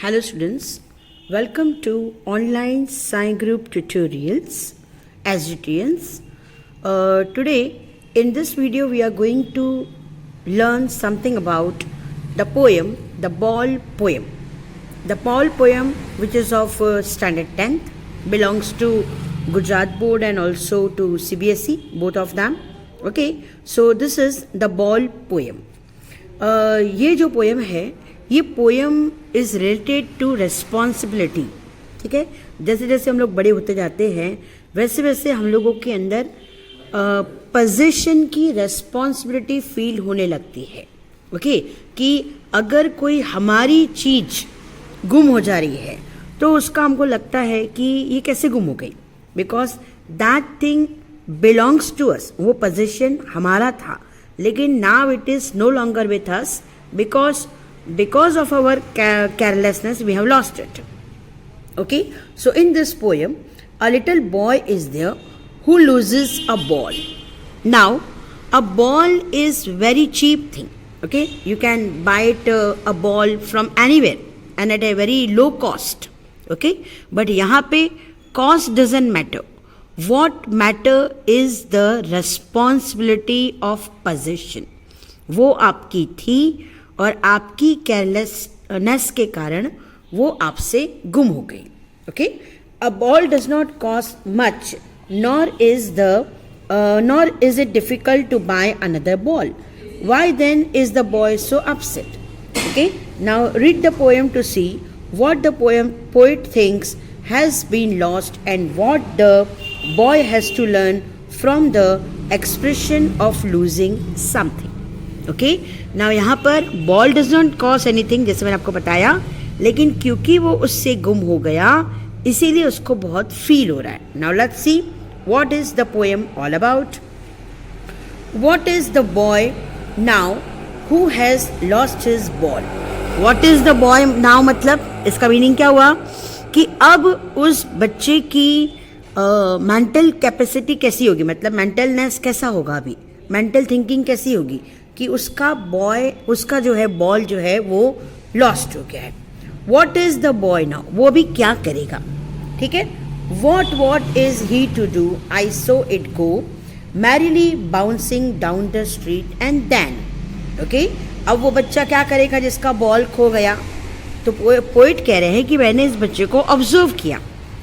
Hello students, welcome to online Science Group tutorials SGTNs. Today in this video we are going to learn something about the poem, the Ball poem. The Ball poem, which is of standard 10th, belongs to Gujarat board and also to CBSE, both of them. Okay, so this is the Ball poem. ये जो poem है ये poem is related to responsibility. ठीक है, जैसे जैसे हम लोग बड़े होते जाते हैं वैसे वैसे हम लोगों के अंदर पोजीशन की रिस्पॉन्सिबिलिटी फील होने लगती है. ओके कि अगर कोई हमारी चीज़ गुम हो जा रही है तो उसका हमको लगता है कि ये कैसे गुम हो गई, because that thing belongs to us. वो पोजीशन हमारा था लेकिन now it is no longer with us because of our carelessness we have lost it. Okay, so in this poem a little boy is there who loses a ball. Now a ball is very cheap thing. Okay, you can buy it a ball from anywhere and at a very low cost. Okay, but यहाँ पे cost doesn't matter. What matter is the responsibility of possession. वो आपकी थी और आपकी carelessness के कारण वो आपसे गुम हो गई. Okay, a ball does not cost much nor is it difficult to buy another ball. Why then is the boy so upset? Okay, now read the poem to see what the poet thinks has been lost and what the boy has to learn from the expression of losing something. Okay, now यहाँ पर ball does not cost anything, जैसे मैंने आपको बताया, लेकिन क्योंकि वो उससे गुम हो गया इसीलिए उसको बहुत फील हो रहा है. Now let's see what is the poem all about. What is the boy now who has lost his ball. What is the boy now मतलब इसका मीनिंग क्या हुआ कि अब उस बच्चे की मेंटल कैपेसिटी कैसी होगी, मतलब मेंटलनेस कैसा होगा, अभी मेंटल थिंकिंग कैसी होगी कि उसका जो है बॉल जो है वो लॉस्ट हो गया है. What is the boy now, वो भी क्या करेगा. ठीक है, what is he to do, I saw it go merrily bouncing down the street and then. Okay, अब वो बच्चा क्या करेगा जिसका बॉल खो गया. तो पोइट कह रहे हैं कि मैंने इस बच्चे को ऑब्जर्व किया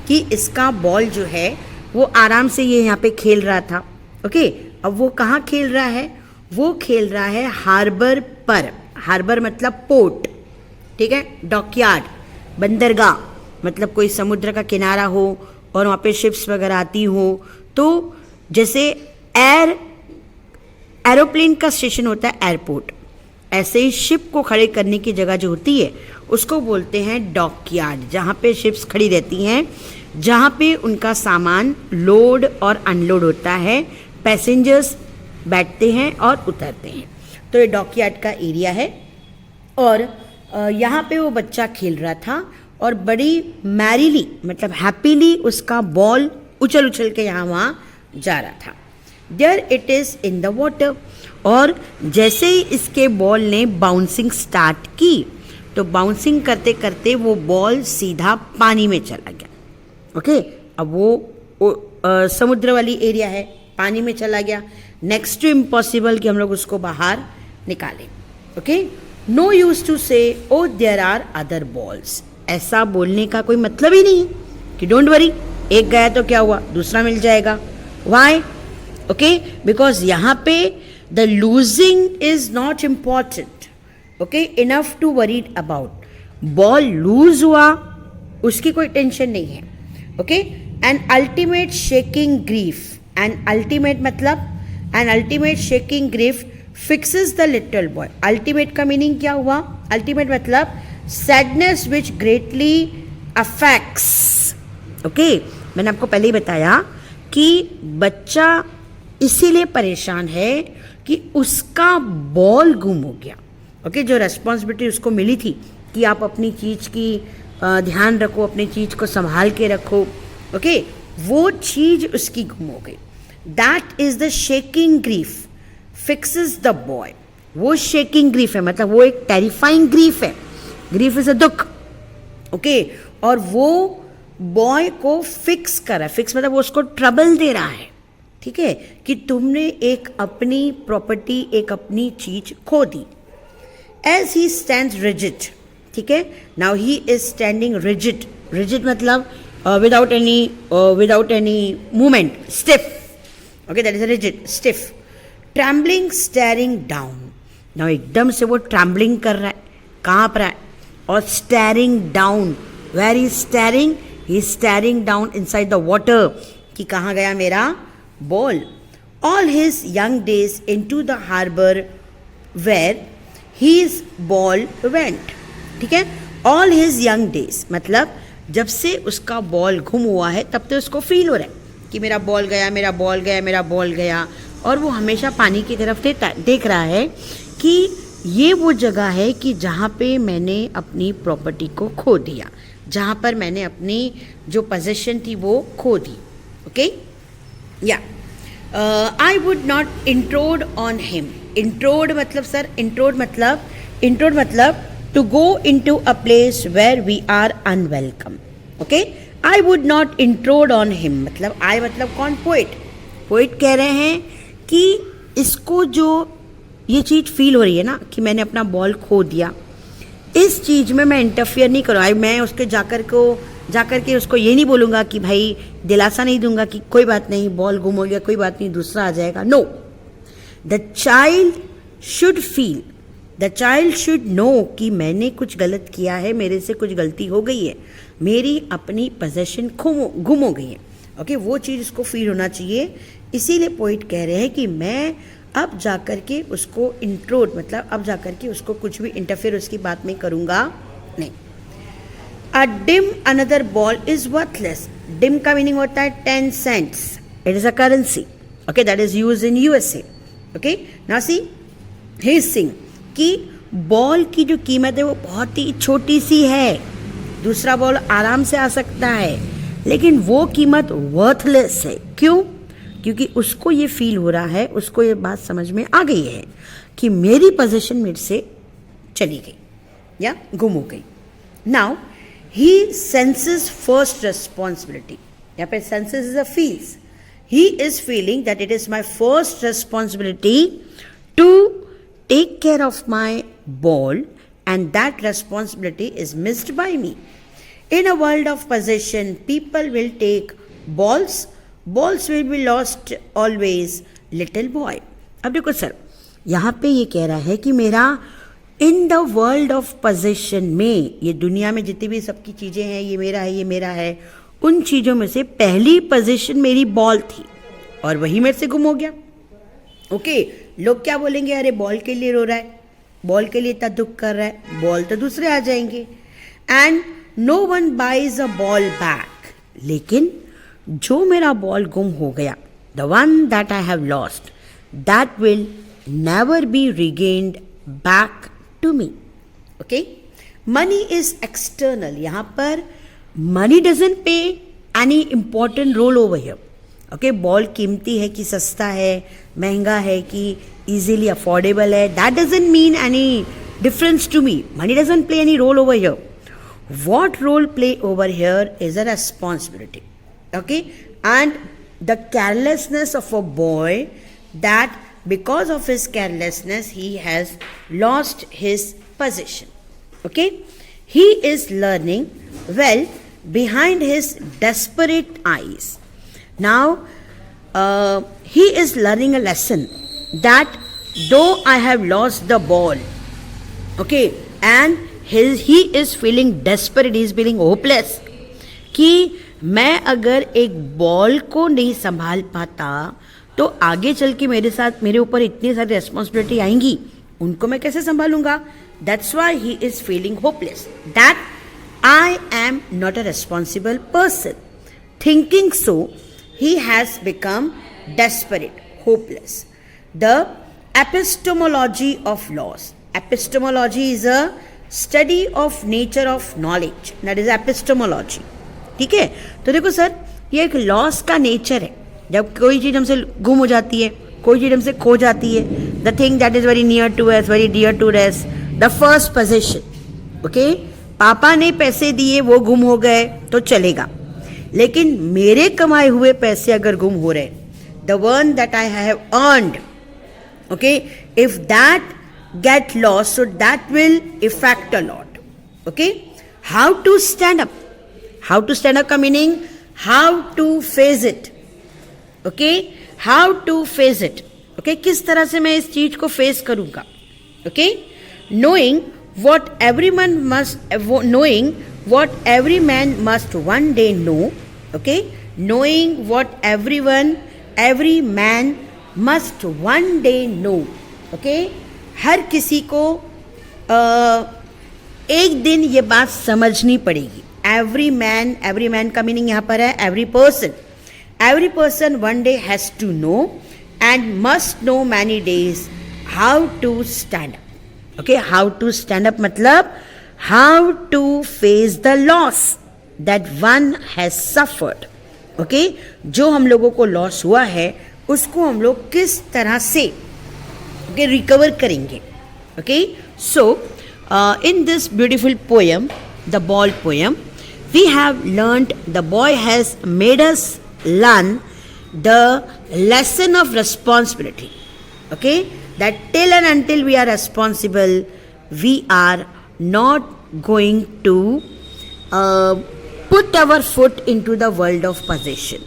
कि इसका बॉल जो है वो आराम से ये यहाँ पे खेल रहा था. ओके, अब वो कहाँ खेल रहा है, वो खेल रहा है हार्बर पर. हार्बर मतलब पोर्ट. ठीक है, डॉकयार्ड, बंदरगाह मतलब कोई समुद्र का किनारा हो और वहाँ पे शिप्स वगैरह आती हो. तो जैसे एरोप्लेन का स्टेशन होता है एयरपोर्ट, ऐसे ही शिप को खड़े करने की जगह जो होती है उसको बोलते हैं डॉकयार्ड, जहाँ पे शिप्स खड़ी रहती हैं, जहाँ पे उनका सामान लोड और अनलोड होता है, पैसेंजर्स बैठते हैं और उतरते हैं. तो ये डॉकयार्ड का एरिया है और यहाँ पे वो बच्चा खेल रहा था और बड़ी मैरिली मतलब हैप्पीली उसका बॉल उछल उछल के यहाँ वहाँ जा रहा था. There it is in the water. और जैसे ही इसके बॉल ने बाउंसिंग स्टार्ट की तो बाउंसिंग करते करते वो बॉल सीधा पानी में चला गया. ओके, अब वो समुद्र वाली एरिया है, पानी में चला गया. नेक्स्ट टू इम्पॉसिबल कि हम लोग उसको बाहर निकालें. ओके, नो यूज टू से oh there are other balls. ऐसा बोलने का कोई मतलब ही नहीं कि डोंट वरी, एक गया तो क्या हुआ, दूसरा मिल जाएगा. वाई? ओके, बिकॉज यहाँ पे the losing is not important. Okay, enough to worried about. Ball lose हुआ उसकी कोई टेंशन नहीं है. Okay, an ultimate shaking grief. An ultimate मतलब an ultimate shaking grief fixes the little boy. Ultimate का meaning क्या हुआ, अल्टीमेट मतलब sadness which greatly affects. Okay, मैंने आपको पहले ही बताया कि बच्चा इसीलिए परेशान है कि उसका बॉल गुम हो गया. ओके, जो रेस्पॉन्सिबिलिटी उसको मिली थी कि आप अपनी चीज़ की ध्यान रखो, अपनी चीज़ को संभाल के रखो. ओके, वो चीज़ उसकी गुम हो गई. That is the shaking grief fixes the boy. वो शेकिंग ग्रीफ है, मतलब वो एक टेरिफाइंग ग्रीफ है. ग्रीफ इज अ दुख. ओके और वो बॉय को फिक्स कर रहा है, फिक्स मतलब वो उसको ट्रबल दे रहा है, ठीक है, कि तुमने एक अपनी प्रॉपर्टी, एक अपनी चीज खो दी. एज ही स्टैंड्स रिजिड, ठीक है, now he is standing rigid, rigid मतलब without any movement, stiff, okay that is a rigid, stiff. Trembling staring down, now एकदम से वो ट्रैम्बलिंग कर रहा है, कांप रहा है, और staring down, where is staring, he staring down inside the water, कि कहाँ गया मेरा ball. All his young days into the harbour where his ball went, ठीक है. ऑल हिज यंग डेज मतलब जब से उसका बॉल गुम हुआ है तब तो उसको फील हो रहा है कि मेरा बॉल गया, मेरा बॉल गया, मेरा बॉल गया, और वो हमेशा पानी की तरफ देख रहा है कि ये वो जगह है कि जहाँ पे मैंने अपनी प्रॉपर्टी को खो दिया, जहाँ पर मैंने अपनी जो पोजीशन थी वो खो दी. ओके या I would not intrude on him. Intrude मतलब सर, इंट्रोड मतलब to go into a place where we are unwelcome. Okay I would not intrude on him मतलब आई मतलब कौन, पोइट. पोइट कह रहे हैं कि इसको जो ये चीज़ फील हो रही है ना कि मैंने अपना बॉल खो दिया, इस चीज़ में मैं इंटरफियर नहीं करूँ. मैं उसके जाकर के उसको ये नहीं बोलूँगा कि भाई दिलासा नहीं दूंगा कि कोई बात नहीं, बॉल गुम हो गया, कोई बात नहीं, दूसरा आ जाएगा. No, the child should feel, the child should know कि मैंने कुछ गलत किया है, मेरे से कुछ गलती हो गई है, मेरी अपनी पोजीशन गुम हो गई है. ओके वो चीज़ उसको फील होना चाहिए. इसीलिए पोइट कह रहे हैं कि मैं अब जाकर के उसको इंट्रोड मतलब अब जाकर के उसको कुछ भी इंटरफेयर उसकी बात में करूँगा नहीं. A dime another ball is worthless. Dime का मीनिंग होता है 10 cents. It is a currency, okay that is use in USA. Okay now see he sing कि बॉल की जो कीमत है वो बहुत ही छोटी सी है, दूसरा बॉल आराम से आ सकता है, लेकिन वो कीमत वर्थलेस है. क्यों? क्योंकि उसको ये फील हो रहा है, उसको ये बात समझ में आ गई है कि मेरी पोजीशन मेरे से चली गई या गुम हो गई. Now he senses first responsibility. यहाँ पे senses is a feels. He is feeling that it is my first responsibility to take care of my ball, and that responsibility is missed by me. In a world of possession, people will take balls will be lost always, little boy. अब देखो sir, यहाँ पे ये कह रहा है कि मेरा in the world of possession में, ये दुनिया में जितनी भी सबकी चीज़ें हैं, ये मेरा है, ये मेरा है, उन चीज़ों में से पहली पोजीशन मेरी बॉल थी और वही मेरे से गुम हो गया. ओके लोग क्या बोलेंगे, अरे बॉल के लिए रो रहा है, बॉल के लिए इतना दुख कर रहा है, बॉल तो दूसरे आ जाएंगे. And no one buys a ball back. लेकिन जो मेरा बॉल गुम हो गया, the one that I have lost, that will never be regained back to me. Okay money is external. यहाँ पर money doesn't pay any important role over here. Okay ball कीमती है कि सस्ता है, महंगा है कि इजीली अफोर्डेबल है, that doesn't mean any difference to me. Money doesn't play any role over here. What role play over here is a responsibility. Okay, and the carelessness of a boy, that because of his carelessness he has lost his position. Okay, he is learning well behind his desperate eyes. Now he is learning a lesson that though I have lost the ball, okay, and he is feeling desperate, he is feeling hopeless, कि मैं अगर एक ball को नहीं संभाल पाता तो आगे चल के मेरे साथ मेरे ऊपर इतनी सारी रेस्पॉन्सिबिलिटी आएंगी, उनको मैं कैसे संभालूंगा. That's why he is feeling hopeless, that I am not a responsible person. Thinking so he has become desperate, hopeless. The epistemology of laws. Epistemology is a study of nature of knowledge. That is epistemology. ठीक है, तो देखो sir, ये एक loss का nature है. जब कोई चीज़ हमसे गुम हो जाती है, कोई चीज़ हमसे खो जाती है, the thing that is very near to us, very dear to us, the first position. Okay पापा ने पैसे दिए, वो गुम हो गए तो चलेगा, लेकिन मेरे कमाए हुए पैसे अगर गुम हो रहे, the one that I have earned, okay, if that get lost, so that will effect a lot. Okay, how to stand up. How to stand up का meaning how to face it. Okay, how to face it. Okay, किस तरह से मैं इस चीज को face करूंगा. Okay, knowing what every man must one day know. Okay, knowing what every man must one day know. Okay, हर किसी को एक दिन ये बात समझनी पड़ेगी. every man का मीनिंग यहाँ पर है every person one day has to know and must know many days how to stand up. Okay, how to stand up मतलब how to face the loss that one has suffered. Okay, जो हम लोगों को loss हुआ है उसको हम लोग किस तरह से रिकवर करेंगे. Okay, so in this beautiful poem, the ball poem, we have learned, the boy has made us learn the lesson of responsibility. Okay, that till and until we are responsible, we are not going to put our foot into the world of possession.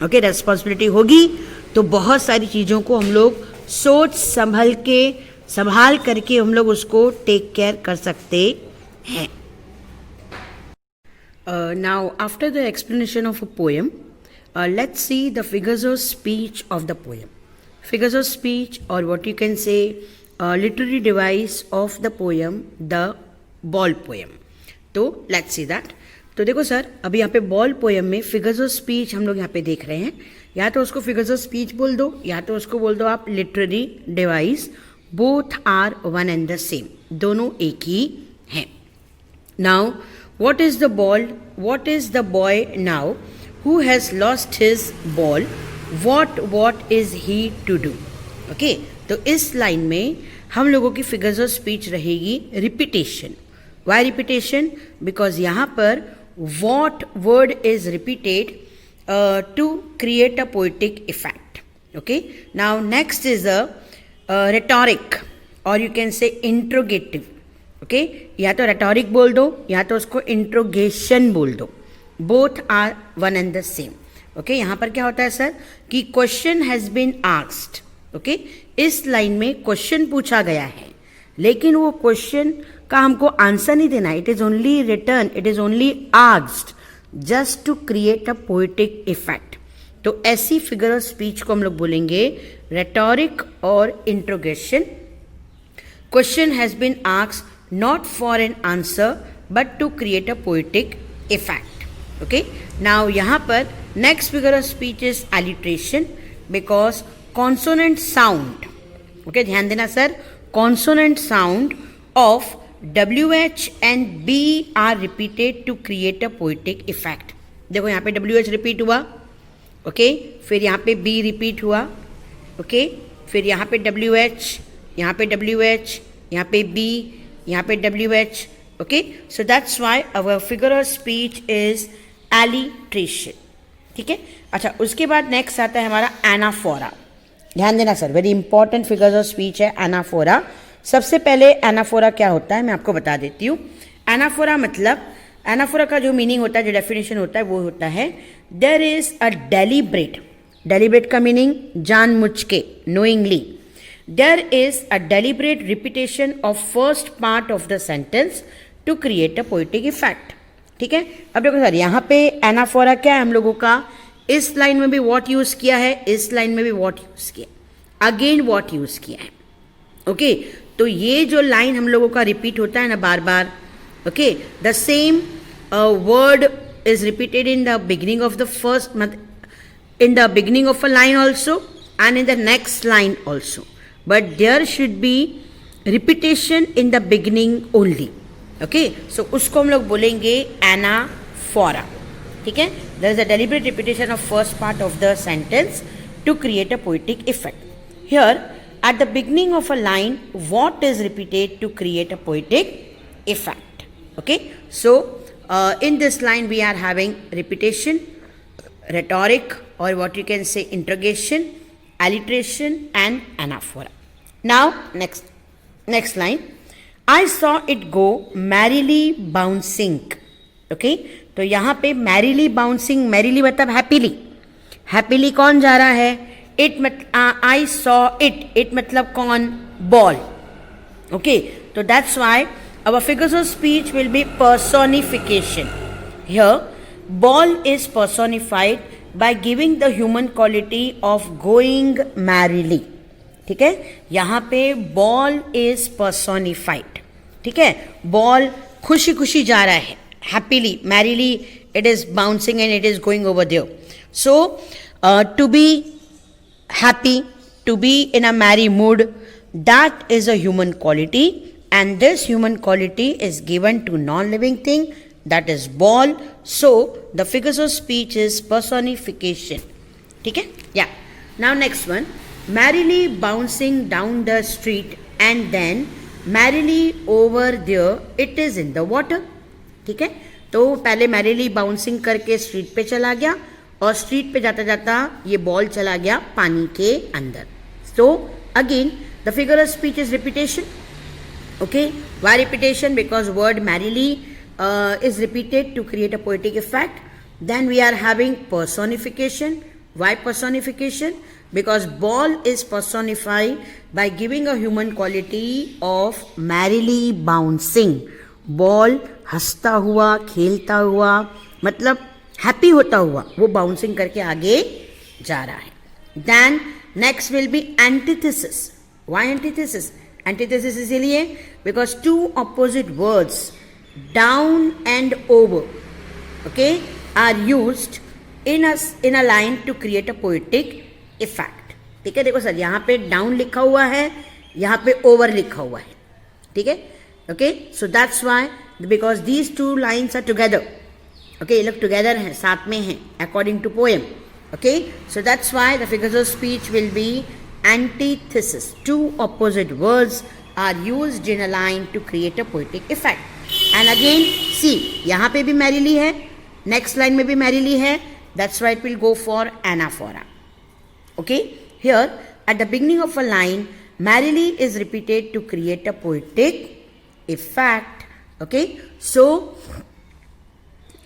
Okay, responsibility होगी तो बहुत सारी चीज़ों को हम लोग सोच संभाल करके हम लोग उसको टेक केयर कर सकते हैं. Now after the explanation of a poem, let's see the figures of speech of the poem. Figures of speech, or what you can say, literary device of the poem, the ball poem. तो let's see that. तो देखो sir, अभी यहाँ पे ball poem में figures of speech हम लोग यहाँ पे देख रहे हैं. या तो उसको फिगर्स ऑफ स्पीच बोल दो, या तो उसको बोल दो आप literary device. Both are one and the same, दोनों एक ही हैं. Now what is the boy now who has lost his ball, what is he to do. Okay, तो इस लाइन में हम लोगों की फिगर्स ऑफ स्पीच रहेगी रिपीटेशन. Why repetition? बिकॉज यहाँ पर what word is repeated to create a poetic effect. Okay, now next is a rhetoric, or you can say interrogative. Okay, या तो रेटोरिक बोल दो या तो उसको इंट्रोगेशन बोल दो. Both are one and the same. Okay, यहाँ पर क्या होता है सर कि question has been asked. Okay, इस लाइन में क्वेश्चन पूछा गया है, लेकिन वो क्वेश्चन का हमको आंसर नहीं देना. It is only return, it is only asked just to create a poetic effect. तो ऐसी फिगर ऑफ स्पीच को हम लोग बोलेंगे रेटोरिक और interrogation. Question has been asked not for an answer but to create a poetic effect. Okay, now यहाँ पर next figure of speech is alliteration, because consonant sound, okay, ध्यान देना sir, consonant sound of WH and B are repeated to create a poetic effect. देखो यहाँ पे WH repeat हुआ, okay, फिर यहाँ पे B रिपीट हुआ, okay, फिर यहाँ पे WH, यहाँ पे WH, यहाँ पे B, यहाँ पे WH. Okay, so that's why our figure of speech is alliteration. ठीक है, अच्छा, उसके बाद नेक्स्ट आता है हमारा एनाफोरा. ध्यान देना sir, very important figures of speech है एनाफोरा. सबसे पहले एनाफोरा क्या होता है मैं आपको बता देती हूँ. एनाफोरा मतलब, एनाफोरा का जो मीनिंग होता है, जो डेफिनेशन होता है, वो होता है देयर इज अ डेलिब्रेट का मीनिंग जानबूझ के, knowingly. There is a deliberate repetition of first part of the sentence to create a poetic effect. ठीक है, अब देखो सर, यहाँ पे एनाफोरा क्या है हम लोगों का. इस लाइन में भी what यूज किया है, इस लाइन में भी what यूज किया, अगेन what यूज किया है. ओके, तो ये जो लाइन हम लोगों का रिपीट होता है ना बार बार, okay, the same word is repeated in the beginning of the first, in the beginning of a line also and in the next line also. But there should be repetition in the beginning only. Okay, so उसको हम लोग बोलेंगे anaphora. ठीक है, there is a deliberate repetition of first part of the sentence to create a poetic effect. Here, at the beginning of a line, what is repeated to create a poetic effect? Okay, so in this line we are having repetition, rhetoric, or what you can say interrogation, alliteration and anaphora. Now next line, I saw it go merrily bouncing. Okay, तो यहाँ पे merrily bouncing, merrily मतलब happily, happily कौन जा रहा है? It I saw it मतलब कौन? Ball. Okay, so that's why our figures of speech will be personification. Here ball is personified by giving the human quality of going merrily. ठीक है, यहाँ पे ball is personified. ठीक है, ball खुशी खुशी जा रहा है, happily, merrily it is bouncing and it is going over there. So to be happy, to be in a merry mood, that is a human quality, and this human quality is given to non-living thing, that is ball. So the figures of speech is personification. ठीक है, yeah. Now next one, merrily bouncing down the street and then merrily over there it is in the water. ठीक है, तो पहले merrily bouncing करके street पे चला गया और स्ट्रीट पे जाता जाता ये बॉल चला गया पानी के अंदर. So again the figure of speech is repetition. Okay, why repetition? Because word merrily is repeated to create a poetic effect. Then we are having personification. Why personification? Because ball is personified by giving a human quality of merrily bouncing. Ball हंसता हुआ, खेलता हुआ, मतलब happy होता हुआ वो bouncing करके आगे जा रहा है. Then next will be antithesis. Why antithesis? Antithesis इसीलिए because two opposite words down and over, okay, are used in a line to create a poetic effect. ठीक है, देखो सर यहाँ पे डाउन लिखा हुआ है, यहाँ पे ओवर लिखा हुआ है. ठीक है, okay, so that's why, because these two lines are together. Okay, ये लोग टुगेदर हैं, साथ में हैं, according to poem. Okay, so that's why the figures of speech will be antithesis. Two opposite words are used in a line to create a poetic effect. And again see, यहाँ पे भी merrily है, next line में भी merrily है. That's why it will go for anaphora. Okay, here at the beginning of a line, merrily is repeated to create a poetic effect. Okay, so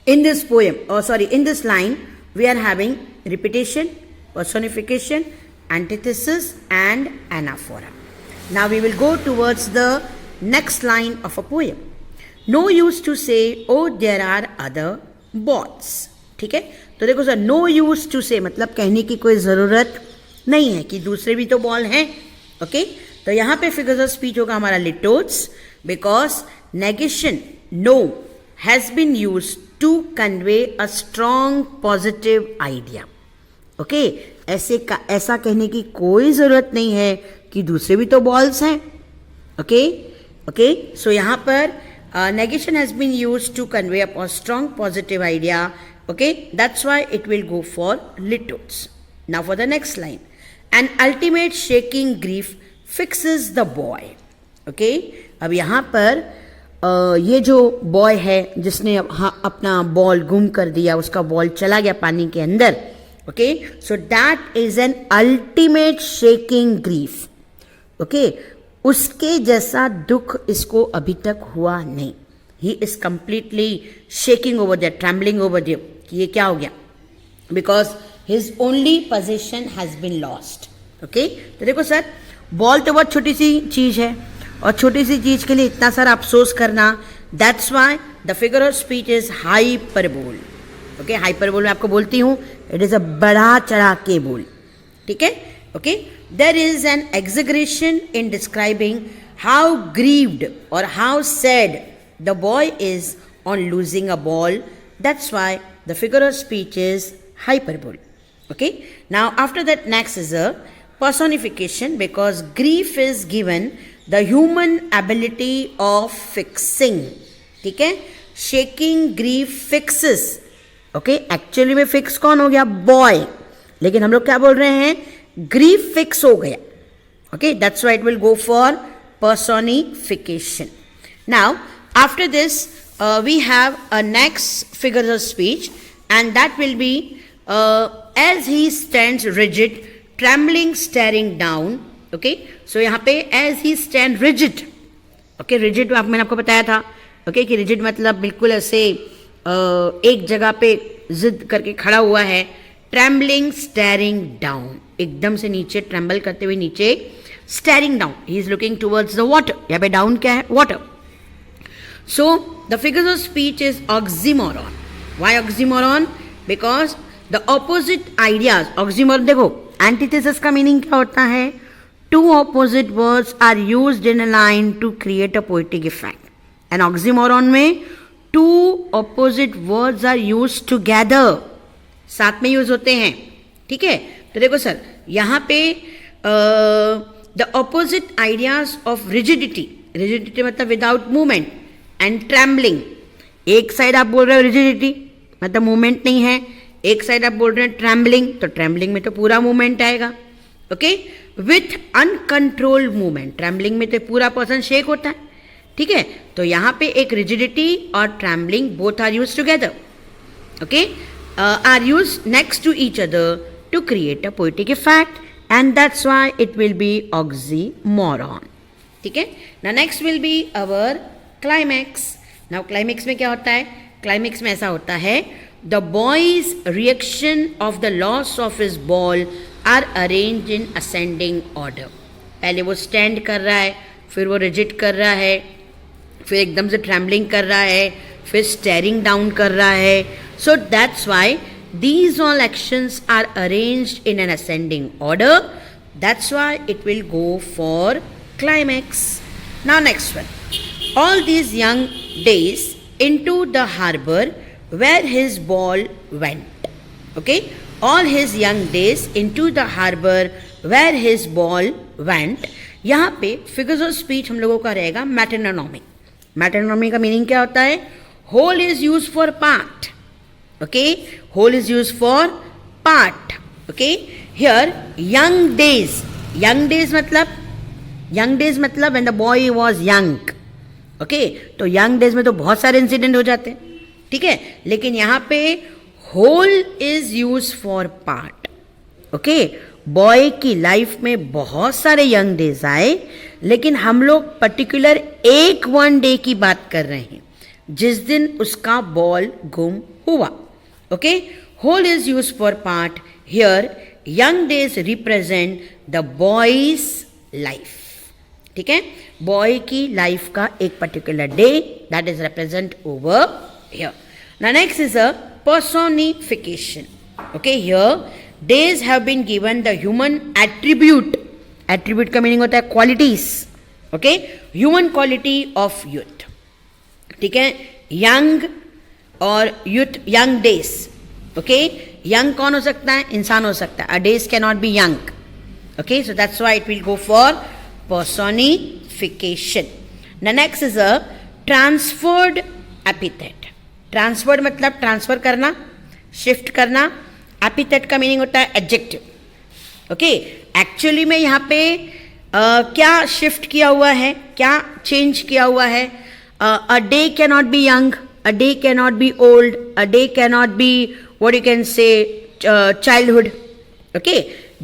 in this poem, in this line, we are having repetition, personification, antithesis, and anaphora. Now we will go towards the next line of a poem. No use to say, oh, there are other balls. ठीक है, तो देखो sir, no use to से मतलब कहने की कोई ज़रूरत नहीं है कि दूसरे भी तो बॉल हैं. ओके, तो यहाँ पे फिगर्स ऑफ स्पीच होगा हमारा litotes, because negation no has been use to convey a strong positive idea. Okay, ऐसा कहने की कोई ज़रूरत नहीं है कि दूसरे भी तो बॉल्स हैं. ओके, ओके, सो यहाँ पर negation has been used to convey a strong positive idea. Okay, that's why it will go for litotes. Now for the next line, an ultimate shaking grief fixes the boy. Okay, अब यहाँ पर ये जो boy है जिसने अपना ball गुम कर दिया, उसका बॉल चला गया पानी के अंदर. Okay, so that is an ultimate shaking grief. Okay, उसके जैसा दुख इसको अभी तक हुआ नहीं. He is completely shaking over there, trembling over there, कि ये क्या हो गया, because his only position has been lost. Okay, तो देखो सर, बॉल तो बहुत छोटी सी चीज है और छोटी सी चीज के लिए इतना सारा अफसोस करना. That's why the figure of speech is hyperbole. Okay, hyperbole मैं आपको बोलती हूँ, इट इज अ बढ़ा चढ़ा के बोल. ठीक है, okay, there is an exaggeration in describing how grieved और how sad the boy is on losing a ball. That's why the figure of speech is hyperbole. Okay, now after that next is a personification, because grief is given the human ability of fixing. ठीक है, shaking grief fixes. Okay, actually में fix कौन हो गया? boy. लेकिन हम लोग क्या बोल रहे हैं? grief fix हो गया. Okay, that's why it will go for personification. Now after this we have a next figure of speech, and that will be as he stands rigid, trembling, staring down. Okay, so यहाँ पे as he stand rigid. Okay, rigid मैंने आपको बताया था. Okay, कि rigid मतलब बिल्कुल ऐसे एक जगह पे जिद करके खड़ा हुआ है. ट्रैम्बलिंग, स्टेरिंग डाउन, एकदम से नीचे ट्रैम्बल करते हुए नीचे, staring down, he is looking towards the water. यहाँ पे डाउन क्या है? Water. So the figures of speech is oxymoron. Why oxymoron? Because the opposite ideas. Oxymoron देखो, एंटीथेसिस का मीनिंग क्या होता है? Two opposite words are used in a line to create a poetic effect. And oxymoron में two opposite words are used together, साथ में use होते हैं. ठीक है, तो देखो सर, यहाँ पे the opposite ideas of rigidity. Rigidity मतलब विदाउट मूवमेंट, एंड ट्रैम्बलिंग. एक साइड आप बोल रहे हो रिजिडिटी मतलब मूवमेंट नहीं है, एक साइड आप बोल रहे हैं ट्रैम्बलिंग, तो ट्रैम्बलिंग में तो पूरा मूवमेंट आएगा. Okay, with uncontrolled movement. Trembling में तो पूरा पर्सन शेक होता है. ठीक है, तो यहाँ पे एक रिजिडिटी और trembling both are use together. Okay, are used next to each other to create a poetic effect, and that's why it will be oxymoron. ठीक है. Now next will be our climax. Now climax में क्या होता है? Climax में ऐसा होता है, the boy's reaction of the loss of his ball are arranged in ascending order. पहले वो stand कर रहा है, फिर वो rigid कर रहा है, फिर एकदम से trembling कर रहा है, फिर staring down कर रहा है. So that's why these all actions are arranged in an ascending order. That's why it will go for climax. Now next one. All these young days into the harbor where his ball went. Okay? All his young days into the harbor where his ball went. यहाँ पे figures of speech हम लोगों का रहेगा metonymy. Metonymy का meaning क्या होता है? Whole is used for part. Okay, whole is used for part. Okay, here young days. Young days मतलब when the boy was young. Okay, तो young days में तो बहुत सारे इंसिडेंट हो जाते हैं. ठीक है, लेकिन यहाँ पे whole is used for part. Okay, boy की लाइफ में बहुत सारे यंग डेज आए, लेकिन हम लोग पर्टिकुलर एक वन डे की बात कर रहे हैं जिस दिन उसका बॉल गुम हुआ. Okay, whole is used for part. Here, young days represent the boy's life. ठीक है, बॉय की लाइफ का एक particular day that is represent over here. Now next is a personification. Okay, here days have been given the human attribute. Attribute का meaning होता है qualities. Okay, human quality of youth. ठीक है, young और youth, young days. Okay, young कौन हो सकता है? इंसान हो सकता है. A days can not be young. Okay, so that's why it will go for personification. The next is a transferred epithet. Transferred मतलब ट्रांसफर करना, शिफ्ट करना. एपिथेट का मीनिंग होता है एडजेक्टिव. ओके, एक्चुअली में यहाँ पे क्या शिफ्ट किया हुआ है, क्या चेंज किया हुआ है? A day can not be young, a day cannot be old, a day cannot be what you can say childhood. Okay,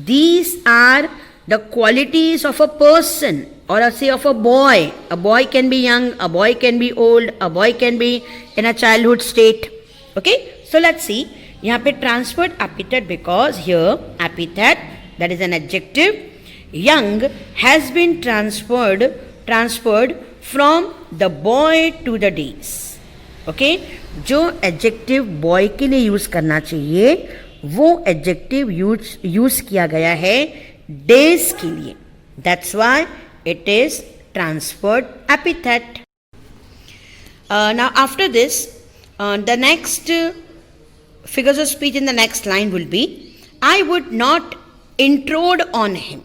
these are the qualities of a person or say of a boy. A boy can be young, a boy can be old, a boy can be in a childhood state. Okay, so let's see. यहाँ पे transferred epithet because here epithet, that is an adjective, young has been transferred from the boy to the days. Okay, जो adjective boy के लिए use करना चाहिए वो adjective use किया गया है डेज के लिए. That's why it is transferred epithet. Now after this the next figures of speech in the next line will be I would not intrude on him.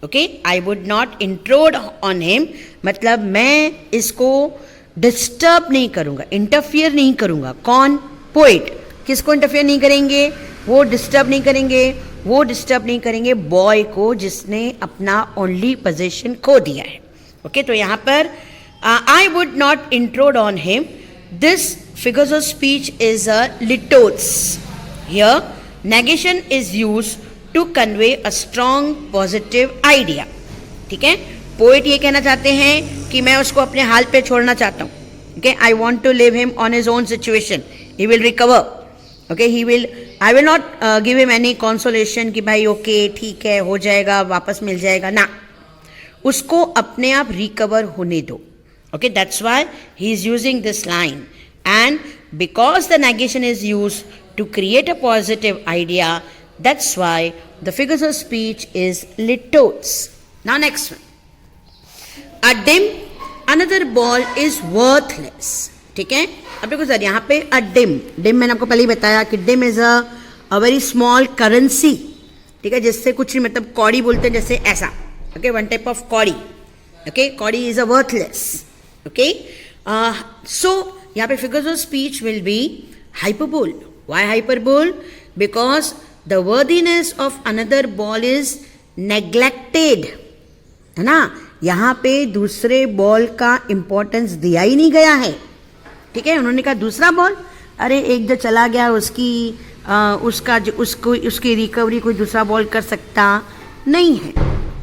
Okay, I would not intrude on him मतलब मैं इसको disturb नहीं करूंगा, interfere नहीं करूंगा. कौन? Poet. किसको interfere नहीं करेंगे? वो डिस्टर्ब नहीं करेंगे. वो डिस्टर्ब नहीं करेंगे बॉय को जिसने अपना ओनली पोजीशन खो दिया है. ओके, तो यहाँ पर I would not intrude on him This figures of speech is a litotes. Here, negation is used to convey a strong positive idea. ठीक है, पोएट ये कहना चाहते हैं कि मैं उसको अपने हाल पे छोड़ना चाहता हूँ. Okay, I want to leave him on his own situation. He will recover. Okay, I will not give him any consolation कि भाई okay ठीक है हो जाएगा वापस मिल जाएगा ना, उसको अपने आप रिकवर होने दो. Okay, that's why he is using this line, and because the negation is used to create a positive idea, that's why the figures of speech is litotes. Now next one, a dim another ball is worthless. ठीक है, अब देखो sir यहाँ पे अ dim मैंने आपको पहले ही बताया कि dim is a very small currency. ठीक है, जिससे कुछ नहीं, मतलब कौड़ी बोलते हैं जैसे ऐसा. ओके, वन टाइप ऑफ कौड़ी. ओके, कौड़ी is a worthless. Okay, so यहाँ पे figures of speech will B hyperbole. Why hyperbole? Because the worthiness of another ball is neglected. है ना, यहाँ पे दूसरे बॉल का इंपॉर्टेंस दिया ही नहीं गया है. ठीक है, उन्होंने कहा दूसरा बॉल, अरे एक जो चला गया उसकी रिकवरी कोई दूसरा बॉल कर सकता नहीं है,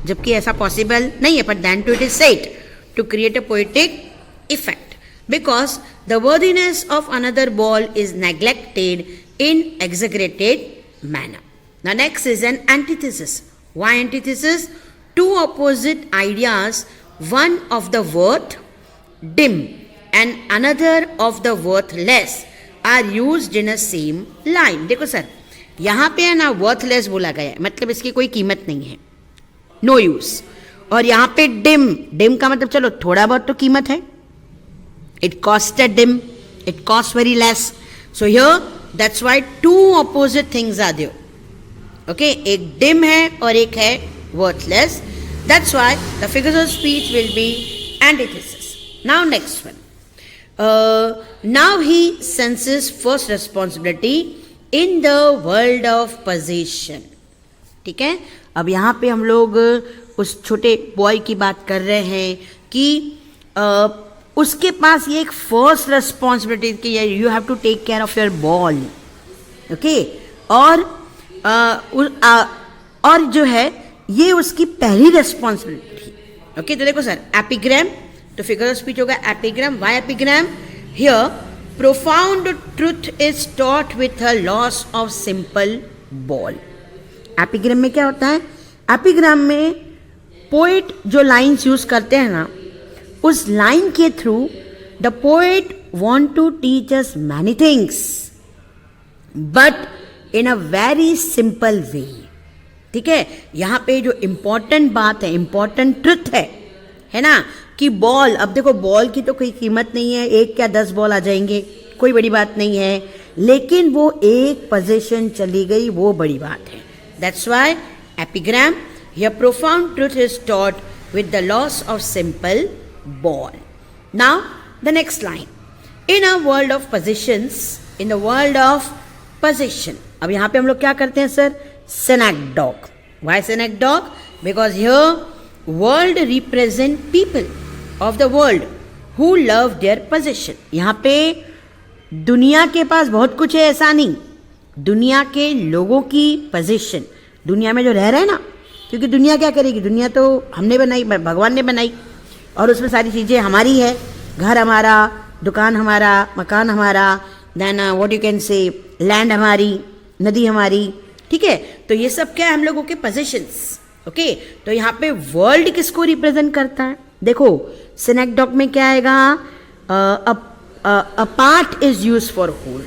जबकि ऐसा पॉसिबल नहीं है. But then too it is said to create a poetic effect because the worthiness of another ball is neglected in exaggerated manner. The next is an antithesis. Why antithesis? Two opposite ideas, one of the worth dim and another of the worthless are used in a same line. देखो sir, यहाँ पे है ना worthless बोला गया है, मतलब इसकी कोई कीमत नहीं है, no use. और यहाँ पे dim का मतलब चलो थोड़ा बहुत तो कीमत है. It costed dim, it cost very less. So here that's why two opposite things are there. Okay, एक dim है और एक है worthless. That's why the figures of speech will be antithesis. Now next one. Now he senses first responsibility in the world of possession. ठीक है, अब यहाँ पे हम लोग उस छोटे बॉय की बात कर रहे हैं कि उसके पास ये एक फर्स्ट रिस्पॉन्सिबिलिटी कि you have to take care of your ball. Okay, और जो है ये उसकी पहली रेस्पॉन्सिबिलिटी. ओके, तो देखो सर, एपिग्राम, तो फिगर ऑफ स्पीच होगा epigram. Why epigram? Here profound truth is taught with a loss of simple ball. Epigram में क्या होता है? एपिग्राम में पोएट जो लाइन्स यूज करते हैं ना, उस लाइन के through the poet want to teach us many things but in a very simple way. ठीक है, यहाँ पे जो इम्पॉर्टेंट बात है, इम्पॉर्टेंट ट्रुथ है ना, कि बॉल, अब देखो बॉल की तो कोई कीमत नहीं है, 1 या 10 बॉल आ जाएंगे, कोई बड़ी बात नहीं है, लेकिन वो एक पोजीशन चली गई, वो बड़ी बात है. That's why epigram, here profound truth is taught with the loss of simple ball. Now the next line, in a world of positions, in the world of position. अब यहाँ पे हम लोग क्या करते हैं sir? synecdoche. Why synecdoche? Because here world represent people of the world who love their possession. यहाँ पे दुनिया के पास बहुत कुछ है ऐसा नहीं, दुनिया के लोगों की पोजीशन, दुनिया में जो रह रहे हैं ना, क्योंकि दुनिया क्या करेगी, दुनिया तो हमने बनाई, भगवान ने बनाई, और उसमें सारी चीज़ें हमारी है, घर हमारा, दुकान हमारा, मकान हमारा, then what you can say land हमारी, नदी हमारी. ठीक है, तो ये सब क्या है? हम लोगों के पोजीशंस. ओके, तो यहाँ पे वर्ल्ड किसको रिप्रेजेंट करता है? देखो सिनेक्डॉक में क्या आएगा? A part is use for whole.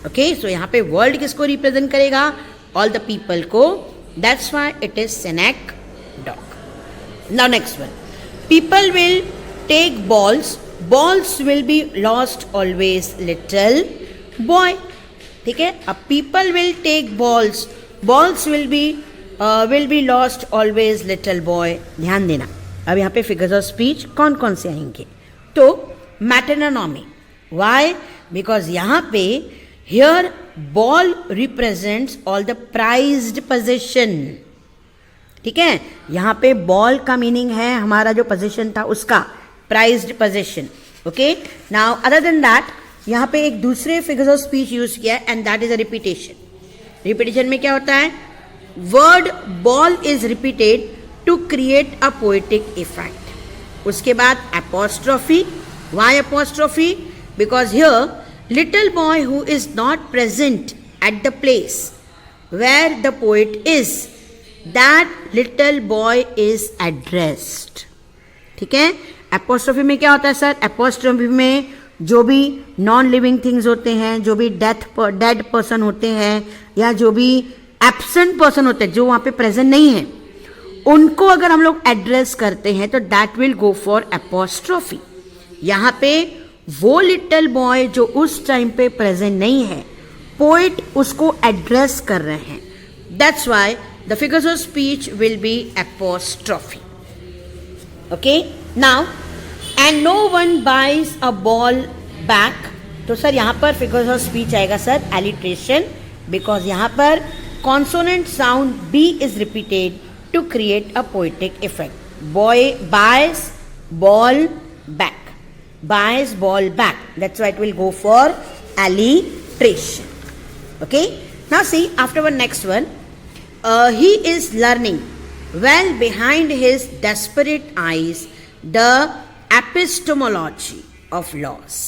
Okay, so यहाँ पे वर्ल्ड किसको रिप्रेजेंट करेगा? ऑल द पीपल को. That's why it is synecdoche. Now next one, people will take balls will be lost always little boy. ठीक है, अब people will take balls will be lost always little boy. ध्यान देना, अब यहाँ पे figures of speech कौन कौन से आएंगे? तो मैटरनोमी. व्हाई? बिकॉज यहाँ पे here ball represents all the prized position. ठीक है, यहाँ पे बॉल का मीनिंग है हमारा जो पोजीशन था उसका, prized position. Okay, now other than that यहाँ पे एक दूसरे फिगर्स ऑफ स्पीच यूज किया है and that is a repetition. Repetition में क्या होता है? Word ball is repeated to create a poetic effect. उसके बाद apostrophe. Why apostrophe? Because here little boy who is not present at the place where the poet is, that little boy is addressed. ठीक है. apostrophe में क्या होता है sir? apostrophe में जो भी नॉन लिविंग थिंग्स होते हैं, जो भी डेड पर्सन होते हैं, या जो भी एब्सेंट पर्सन होते हैं, जो वहाँ पे प्रेजेंट नहीं है, उनको अगर हम लोग एड्रेस करते हैं तो that will go for apostrophe. यहाँ पे वो लिटिल बॉय जो उस टाइम पे प्रेजेंट नहीं है, पोएट उसको एड्रेस कर रहे हैं. That's why the figures of speech will be apostrophe. Okay. Now and no one buys a ball back. तो सर यहाँ पर फिगर्स ऑफ स्पीच आएगा सर एलिट्रेशन, बिकॉज यहाँ पर consonant sound B is repeated to create a poetic effect. Boy buys ball back. Buys ball back. That's why it will go for alliteration. Okay. Now see after one next one. He is learning well behind his desperate eyes the epistemology of laws.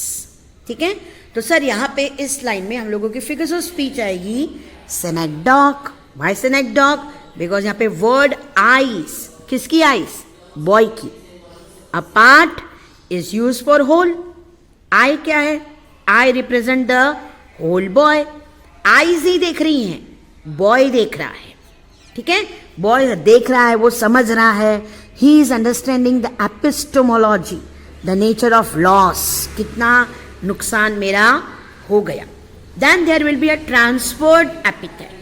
ठीक है. तो sir यहाँ पे इस line में हम लोगों की फिगर्स ऑफ स्पीच आएगी synecdoche. Why synecdoche? बिकॉज यहाँ पे वर्ड आईज, किसकी आईज? बॉय की. A part is use for whole. Eye क्या है? Eye represent the whole boy. Eyes ही देख रही हैं, बॉय देख रहा है. ठीक है. बॉय देख रहा है, वो समझ रहा है. He is understanding the epistemology, the nature of loss. कितना नुकसान मेरा हो गया. Then there will be a transferred epithet.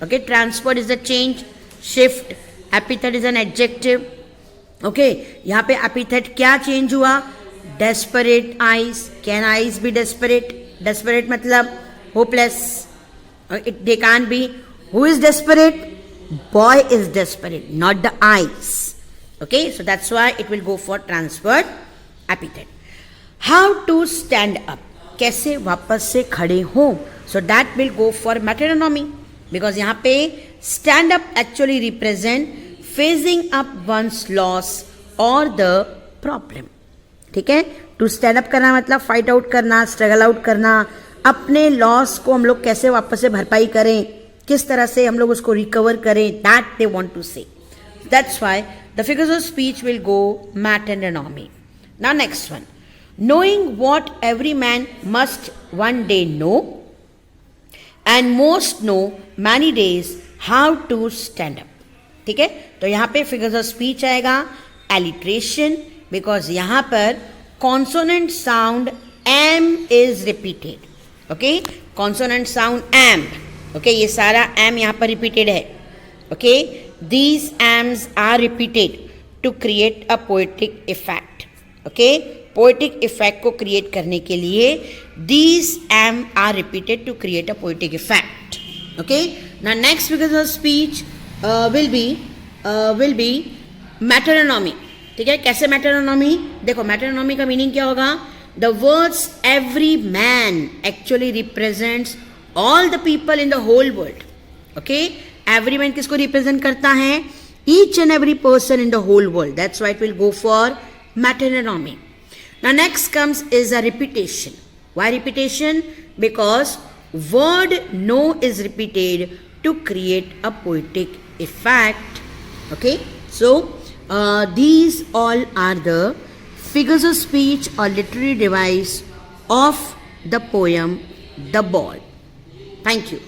Okay, transferred is a change, shift. Epithet is an adjective. Okay, यहाँ पे epithet क्या change हुआ? Desperate eyes. Can eyes be desperate? Desperate मतलब hopeless. They can't be. Who is desperate? Boy is desperate, not the eyes. Okay, so that's why it will go for transferred epithet. How to stand up? कैसे वापस से खड़े हों? So that will go for metonymy. Because यहाँ पे stand up actually represent facing up one's loss और the problem. ठीक है. टू स्टैंड अप करना मतलब फाइट आउट करना, स्ट्रगल आउट करना. अपने लॉस को हम लोग कैसे वापस से भरपाई करें, किस तरह से हम लोग उसको रिकवर करें, that they want to say. That's why the figures of speech will go metonymy. Now next one. Knowing what every man must one day know and most know many days how to stand up. ठीक है. तो यहाँ पे figures of speech आएगा alliteration, because यहाँ पर consonant sound M is repeated. Okay. Consonant sound M. Okay. ये सारा एम यहाँ पर रिपीटेड है. Okay. These Ms are repeated to create a poetic effect. Okay. Poetic effect को क्रिएट करने के लिए these m are repeated to create a poetic effect. Okay. Now next figures of speech will be metonymy. ठीक है. कैसे metonymy? देखो metonymy का मीनिंग क्या होगा? The words every man actually represents all the people in the whole world. Okay. Every man किसको represent करता है? Each and every person in the whole world. That's why it will go for metonymy. Now next comes is a repetition. Why repetition? Because word no is repeated to create a poetic effect. Okay. So these all are the figures of speech or literary device of the poem The Ball. Thank you.